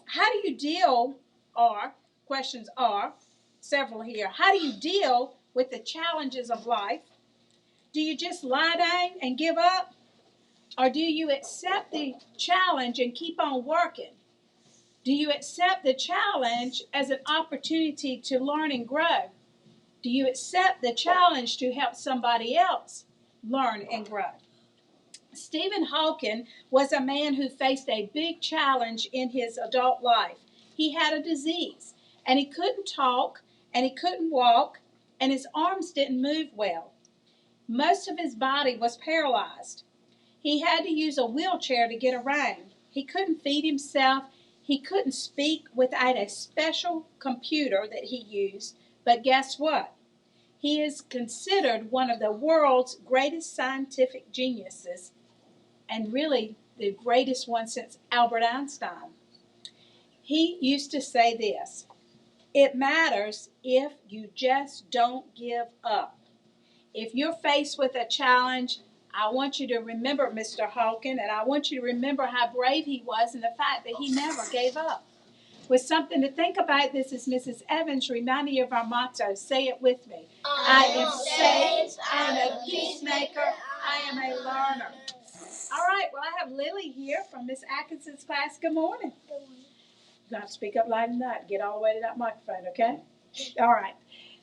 how do you deal, or questions are several here. How do you deal with the challenges of life? Do you just lie down and give up? Or do you accept the challenge and keep on working? Do you accept the challenge as an opportunity to learn and grow? Do you accept the challenge to help somebody else learn and grow? Stephen Hawking was a man who faced a big challenge in his adult life. He had a disease, and he couldn't talk, and he couldn't walk, and his arms didn't move well. Most of his body was paralyzed. He had to use a wheelchair to get around. He couldn't feed himself. He couldn't speak without a special computer that he used. But guess what? He is considered one of the world's greatest scientific geniuses, and really the greatest one since Albert Einstein. He used to say this: it matters if you just don't give up. If you're faced with a challenge, I want you to remember Mr. Hawking, and I want you to remember how brave he was and the fact that he never gave up. With something to think about, this is Mrs. Evans reminding you of our motto. Say it with me. I am saved, I am a peacemaker, I am a learner. All right, well, I have Lily here from Miss Atkinson's class. Good morning. Good morning. You got to speak up loud and that. Get all the way to that microphone, okay? All right.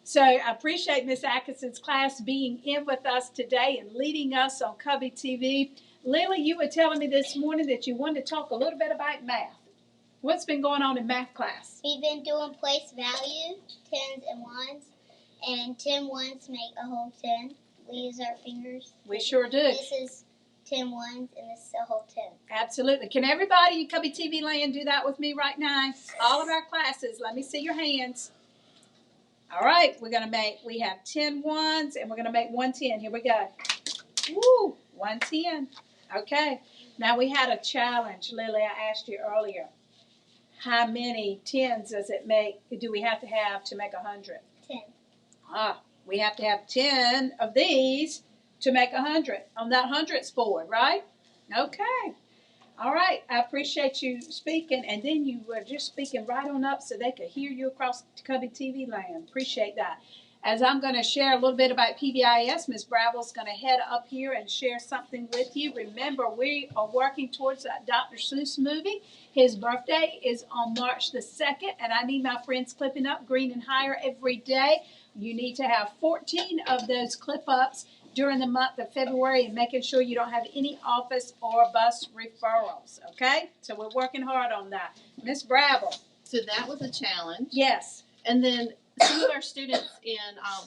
So I appreciate Miss Atkinson's class being in with us today and leading us on CubbieTV. Lily, you were telling me this morning that you wanted to talk a little bit about math. What's been going on in math class? We've been doing place value, tens and ones, and 10 ones make a whole 10. We use our fingers. We sure do. This is 10 ones, and this is a whole 10. Absolutely. Can everybody in CubbieTV land do that with me right now? All of our classes, let me see your hands. All right, we have 10 ones, and we're going to make 1 10. Here we go. Woo, 1 10. Okay. Now we had a challenge, Lily, I asked you earlier. How many tens do we have to make 100? 10. We have to have 10 of these to make 100 on that hundredths board, right? Okay. All right. I appreciate you speaking, and then you were just speaking right on up so they could hear you across CubbieTV land. Appreciate that. As I'm going to share a little bit about PBIS, Ms. Brabble's going to head up here and share something with you. Remember, we are working towards that Dr. Seuss movie. His birthday is on March the 2nd, and I need my friends clipping up green and higher every day. You need to have 14 of those clip-ups during the month of February, and making sure you don't have any office or bus referrals, okay? So we're working hard on that. Ms. Brabble. So that was a challenge. Yes. And then some of our students in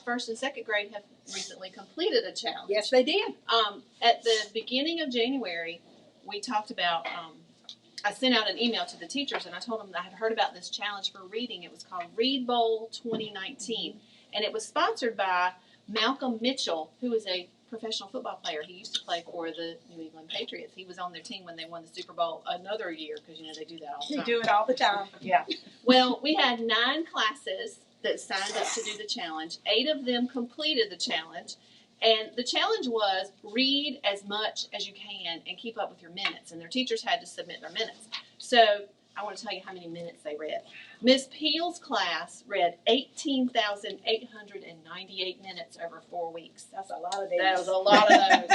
first and second grade have recently completed a challenge. Yes, they did. At the beginning of January, we talked about, I sent out an email to the teachers, and I told them that I had heard about this challenge for reading. It was called Read Bowl 2019, and it was sponsored by Malcolm Mitchell, who is a professional football player. He used to play for the New England Patriots. He was on their team when they won the Super Bowl another year, because, they do that all the time. They do it all the time. Yeah. Well, we had 9 classes that signed up to do the challenge. 8 of them completed the challenge. And the challenge was read as much as you can and keep up with your minutes. And their teachers had to submit their minutes. So I want to tell you how many minutes they read. Miss Peel's class read 18,898 minutes over 4 weeks. That's a lot of days. That was a lot of those.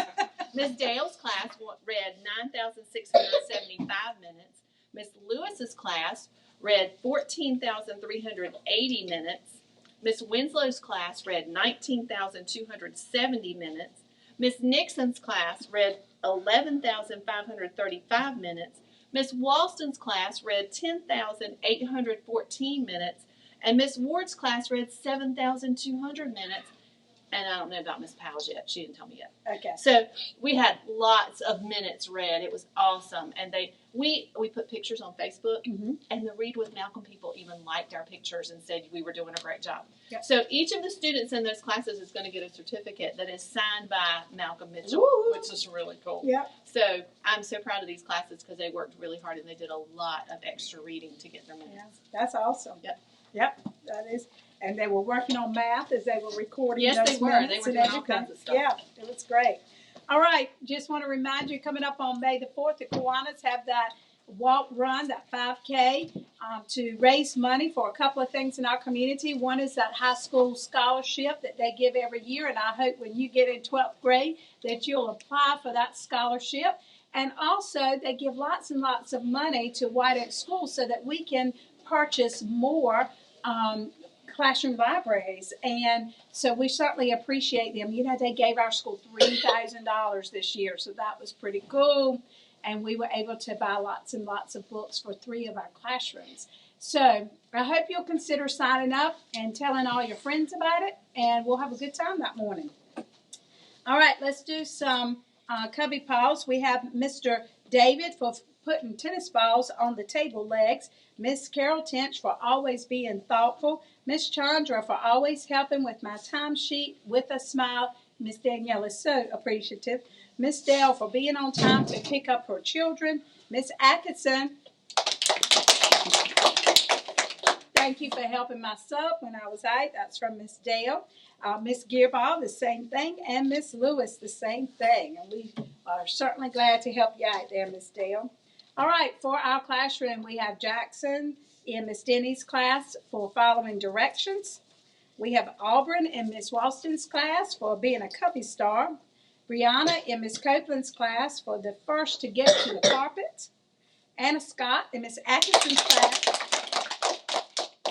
Miss Dale's class read 9,675 minutes. Miss Lewis's class read 14,380 minutes. Miss Winslow's class read 19,270 minutes. Miss Nixon's class read 11,535 minutes. Miss Walston's class read 10,814 minutes. And Miss Ward's class read 7,200 minutes. And I don't know about Miss Powell's yet. She didn't tell me yet. Okay. So we had lots of minutes read. It was awesome. And we put pictures on Facebook, and the Read with Malcolm people even liked our pictures and said we were doing a great job. Yep. So each of the students in those classes is going to get a certificate that is signed by Malcolm Mitchell, which is really cool. Yep. So I'm so proud of these classes because they worked really hard and they did a lot of extra reading to get their minutes. Yeah, that's awesome. Yep. Yep, that is. And they were working on math as they were recording. Yes, those they were. minutes They were and doing everything. all kinds of stuff. Yeah, it was great. All right, just want to remind you, coming up on May the 4th, the Kiwanis have that run, that 5K, to raise money for a couple of things in our community. One is that high school scholarship that they give every year, and I hope when you get in 12th grade that you'll apply for that scholarship. And also, they give lots and lots of money to White Oak School so that we can purchase more classroom libraries. And so we certainly appreciate them. You know, they gave our school $3,000 this year, so that was pretty cool. And we were able to buy lots and lots of books for 3 of our classrooms. So I hope you'll consider signing up and telling all your friends about it, and we'll have a good time that morning. All right, let's do some Cubby Paws. We have Mr. David for putting tennis balls on the table legs, Miss Carol Tench for always being thoughtful, Miss Chandra for always helping with my timesheet with a smile. Miss Danielle is so appreciative. Miss Dale for being on time to pick up her children. Miss Atkinson, thank you for helping my sub when I was out. That's from Miss Dale. Miss Gearball, the same thing. And Miss Lewis, the same thing. And we are certainly glad to help you out there, Miss Dale. All right, for our classroom, we have Jackson in Miss Denny's class for following directions. We have Auburn in Miss Walston's class for being a Cubby Star. Brianna in Miss Copeland's class for the first to get to the carpet. Anna Scott in Miss Atkinson's class,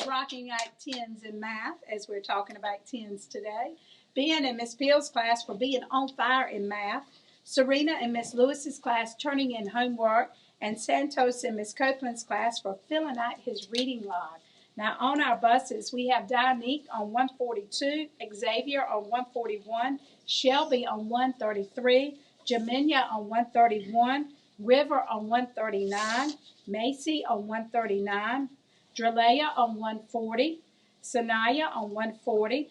rocking out 10s in math, as we're talking about 10s today. Ben in Miss Peel's class for being on fire in math. Serena in Miss Lewis's class turning in homework. And Santos in Miss Copeland's class for filling out his reading log. Now, on our buses, we have Dianique on 142, Xavier on 141, Shelby on 133, Jaminia on 131, River on 139, Macy on 139, Dralea on 140, Sanaya on 140,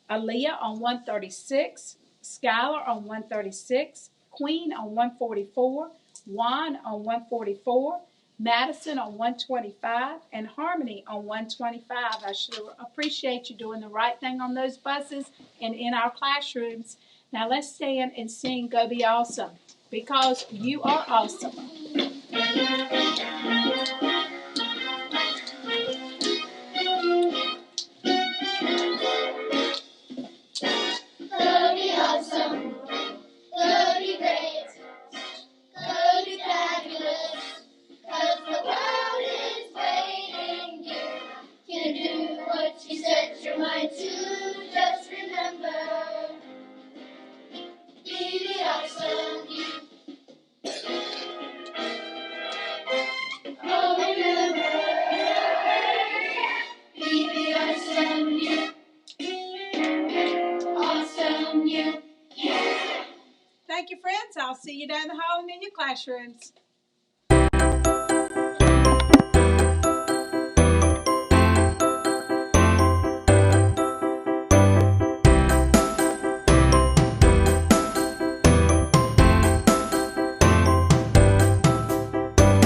Aaliyah on 136, Skylar on 136, Queen on 144, Juan on 144, Madison on 125, and Harmony on 125. I sure appreciate you doing the right thing on those buses and in our classrooms. Now let's stand and sing Go Be Awesome, because you are awesome. Go be awesome. Go be great. Go be fabulous. 'Cause the world is waiting. You can do what you set your mind to. Just remember, be the awesome you. Oh, remember, be the awesome you. Awesome you. Thank you, friends. I'll see you down the hall and in your classrooms.